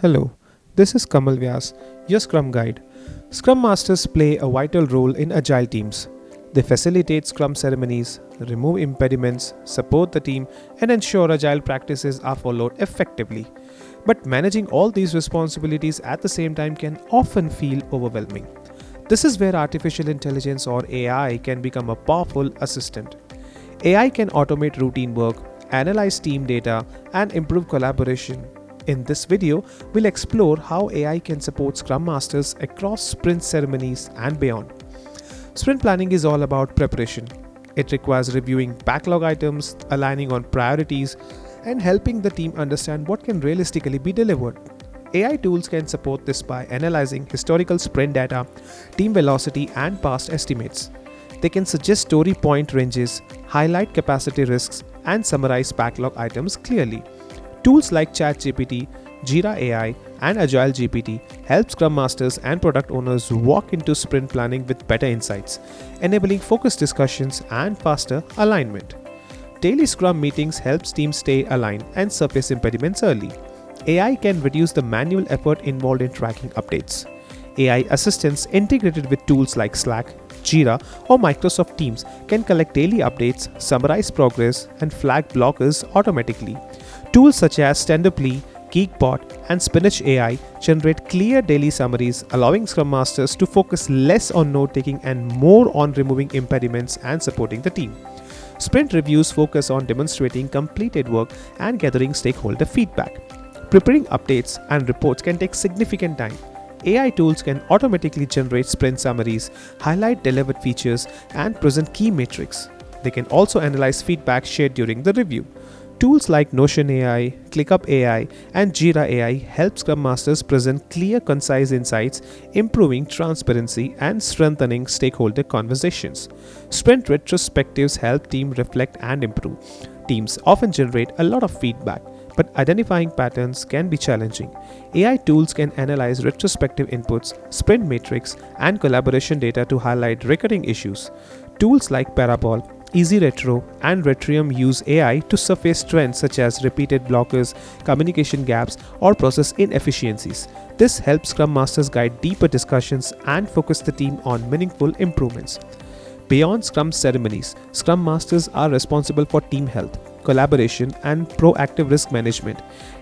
Hello, this is Kamal Vyas, your Scrum Guide. Scrum Masters play a vital role in Agile teams. They facilitate Scrum ceremonies, remove impediments, support the team, and ensure Agile practices are followed effectively. But managing all these responsibilities at the same time can often feel overwhelming. This is where artificial intelligence or AI can become a powerful assistant. AI can automate routine work, analyze team data, and improve collaboration. In this video, we'll explore how AI can support Scrum Masters across sprint ceremonies and beyond. Sprint planning is all about preparation. It requires reviewing backlog items, aligning on priorities, and helping the team understand what can realistically be delivered. AI tools can support this by analyzing historical sprint data, team velocity, and past estimates. They can suggest story point ranges, highlight capacity risks, and summarize backlog items clearly. Tools like ChatGPT, Jira AI, and Agile GPT help Scrum Masters and product owners walk into sprint planning with better insights, enabling focused discussions and faster alignment. Daily Scrum meetings helps teams stay aligned and surface impediments early. AI can reduce the manual effort involved in tracking updates. AI assistants integrated with tools like Slack, Jira, or Microsoft Teams can collect daily updates, summarize progress, and flag blockers automatically. Tools such as Standuply, Geekbot, and Spinach AI generate clear daily summaries, allowing Scrum Masters to focus less on note-taking and more on removing impediments and supporting the team. Sprint reviews focus on demonstrating completed work and gathering stakeholder feedback. Preparing updates and reports can take significant time. AI tools can automatically generate sprint summaries, highlight delivered features, and present key metrics. They can also analyze feedback shared during the review. Tools like Notion AI, ClickUp AI, and Jira AI help Scrum Masters present clear, concise insights, improving transparency and strengthening stakeholder conversations. Sprint retrospectives help teams reflect and improve. Teams often generate a lot of feedback, but identifying patterns can be challenging. AI tools can analyze retrospective inputs, sprint metrics, and collaboration data to highlight recurring issues. Tools like Parabol, Easy Retro, and Retrium use AI to surface trends such as repeated blockers, communication gaps, or process inefficiencies. This helps Scrum Masters guide deeper discussions and focus the team on meaningful improvements. Beyond Scrum ceremonies, Scrum Masters are responsible for team health, collaboration, and proactive risk management.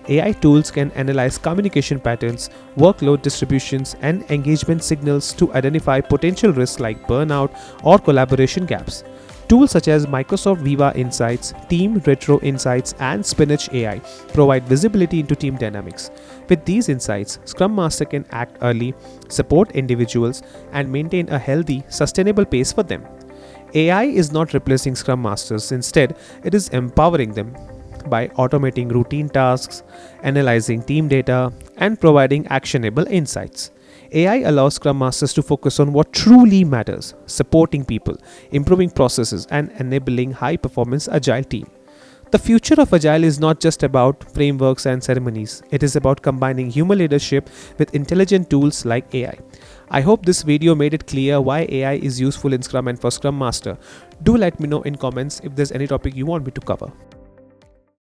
AI tools can analyze communication patterns, workload distributions, and engagement signals to identify potential risks like burnout or collaboration gaps. Tools such as Microsoft Viva Insights, Team Retro Insights, and Spinach AI provide visibility into team dynamics. With these insights, Scrum Master can act early, support individuals, and maintain a healthy, sustainable pace for them. AI is not replacing Scrum Masters, instead, it is empowering them by automating routine tasks, analyzing team data, and providing actionable insights. AI allows Scrum Masters to focus on what truly matters, supporting people, improving processes, and enabling high-performance Agile team. The future of Agile is not just about frameworks and ceremonies. It is about combining human leadership with intelligent tools like AI. I hope this video made it clear why AI is useful in Scrum and for Scrum Master. Do let me know in comments if there's any topic you want me to cover.